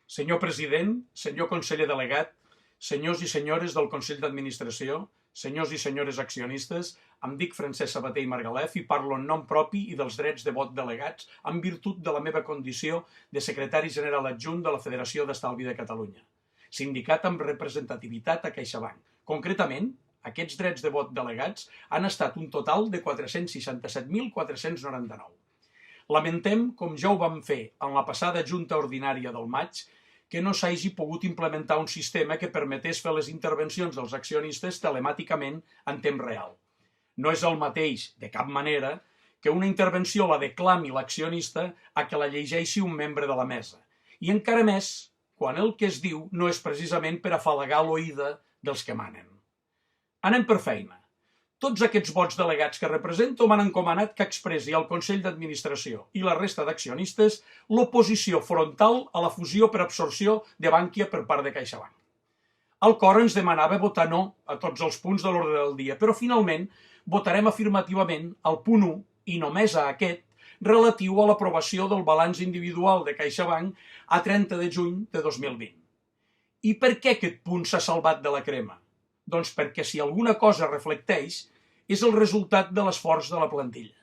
Senyor president, senyor conseller delegat, senyors i senyores del Consell d'Administració, senyors i senyores accionistes, em dic Francesc Sabater i Margalef i parlo en nom propi i dels drets de vot delegats en virtut de la meva condició de secretari general adjunt de la Federació d'Estalvi de Catalunya, sindicat amb representativitat a CaixaBank. Concretament, aquests drets de vot delegats han estat un total de 467.499. Lamentem, com ja ho vam fer en la passada Junta Ordinària del maig, que no s'hagi pogut implementar un sistema que permetés fer les intervencions dels accionistes telemàticament en temps real. No és el mateix, de cap manera, que una intervenció la declami l'accionista a que la llegeixi un membre de la mesa. I encara més, quan el que es diu no és precisament per afalagar l'oïda dels que manen. Anem per feina. Tots aquests vots delegats que represento m'han encomanat que expressi al Consell d'Administració i la resta d'accionistes l'oposició frontal a la fusió per absorció de Bankia per part de CaixaBank. El cor ens demanava votar no a tots els punts de l'ordre del dia, però finalment votarem afirmativament al punt 1 i només a aquest, relatiu a l'aprovació del balanç individual de CaixaBank a 30 de juny de 2020. I per què aquest punt s'ha salvat de la crema? Doncs perquè si alguna cosa reflecteix és el resultat de l'esforç de la plantilla.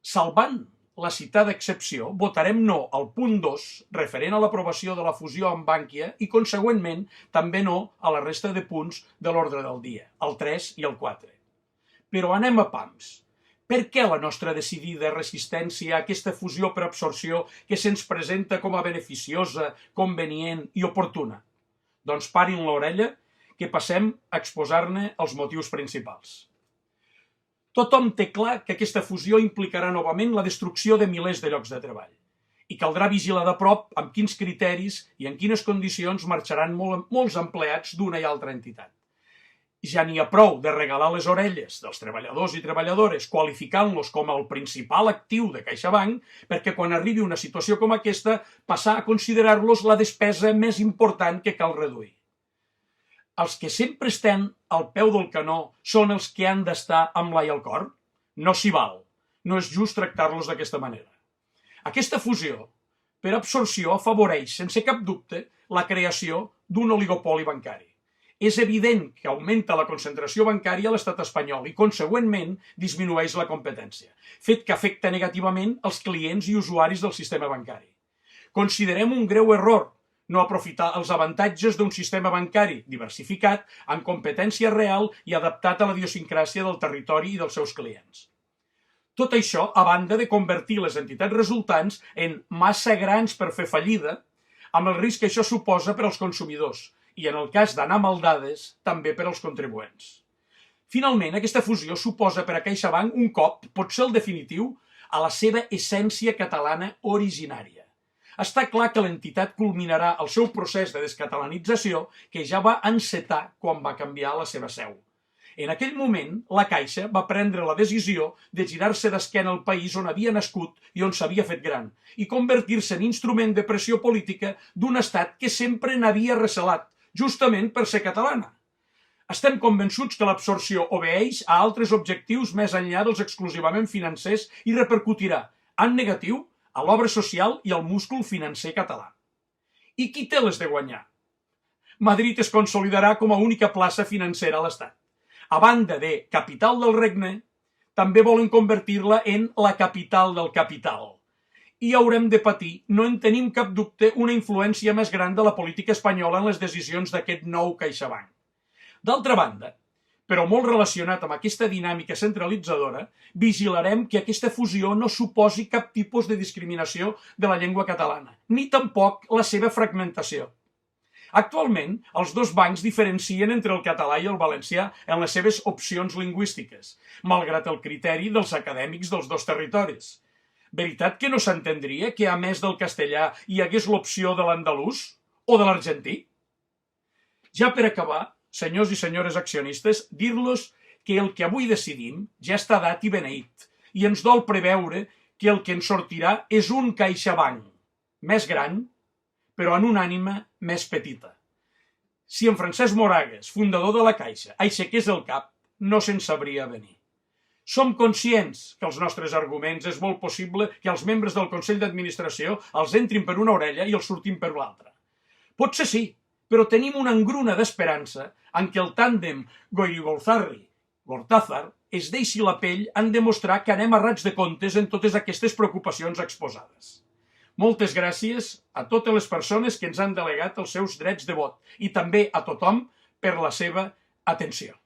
Salvant la citada excepció, votarem no al punt 2, referent a l'aprovació de la fusió amb Bankia i, consegüentment, també no a la resta de punts de l'ordre del dia, el 3 i el 4. Però anem a pams. Per què la nostra decidida resistència a aquesta fusió per absorció que se'ns presenta com a beneficiosa, convenient i oportuna? Doncs parin l'orella, que passem a exposar-ne els motius principals. Tothom té clar que aquesta fusió implicarà novament la destrucció de milers de llocs de treball i caldrà vigilar de prop amb quins criteris i en quines condicions marxaran molts empleats d'una i altra entitat. Ja n'hi ha prou de regalar les orelles dels treballadors i treballadores qualificant-los com el principal actiu de CaixaBank perquè quan arribi una situació com aquesta passar a considerar-los la despesa més important que cal reduir. Els que sempre estan al peu del canó són els que han d'estar amb l'ai al cor? No s'hi val. No és just tractar-los d'aquesta manera. Aquesta fusió, per absorció, afavoreix, sense cap dubte, la creació d'un oligopoli bancari. És evident que augmenta la concentració bancària a l'estat espanyol i, consegüentment, disminueix la competència, fet que afecta negativament els clients i usuaris del sistema bancari. Considerem un greu error no aprofitar els avantatges d'un sistema bancari diversificat, amb competència real i adaptat a la idiosincràsia del territori i dels seus clients. Tot això a banda de convertir les entitats resultants en massa grans per fer fallida, amb el risc que això suposa per als consumidors i, en el cas d'anar maldades, també per als contribuents. Finalment, aquesta fusió suposa per a CaixaBank un cop, potser el definitiu, a la seva essència catalana originària. Està clar que l'entitat culminarà el seu procés de descatalanització que ja va encetar quan va canviar la seva seu. En aquell moment, la Caixa va prendre la decisió de girar-se d'esquena al país on havia nascut i on s'havia fet gran i convertir-se en instrument de pressió política d'un estat que sempre n'havia recelat, justament per ser catalana. Estem convençuts que l'absorció obeeix a altres objectius més enllà dels exclusivament financers i repercutirà, en negatiu, a l'obra social i al múscul financer català. I qui té les de guanyar? Madrid es consolidarà com a única plaça financera a l'Estat. A banda de capital del regne, també volen convertir-la en la capital del capital. I haurem de patir, no en tenim cap dubte, una influència més gran de la política espanyola en les decisions d'aquest nou CaixaBank. D'altra banda, però molt relacionat amb aquesta dinàmica centralitzadora, vigilarem que aquesta fusió no suposi cap tipus de discriminació de la llengua catalana, ni tampoc la seva fragmentació. Actualment, els dos bancs diferencien entre el català i el valencià en les seves opcions lingüístiques, malgrat el criteri dels acadèmics dels dos territoris. Veritat que no s'entendria que, a més del castellà, hi hagués l'opció de l'andalús o de l'argentí? Ja per acabar, senyors i senyores accionistes, dir-los que el que avui decidim ja està dat i beneït i ens dol preveure que el que en sortirà és un CaixaBank més gran, però en una ànima més petita. Si en Francesc Moragues, fundador de la Caixa, aixequés el cap, no se'n sabria venir. Som conscients que els nostres arguments és molt possible que els membres del Consell d'Administració els entrin per una orella i els surtin per l'altra. Potser sí, però tenim una engruna d'esperança en què el tàndem Goirigolzarri-Gortázar es deixi la pell en demostrar que anem a raig de comptes en totes aquestes preocupacions exposades. Moltes gràcies a totes les persones que ens han delegat els seus drets de vot i també a tothom per la seva atenció.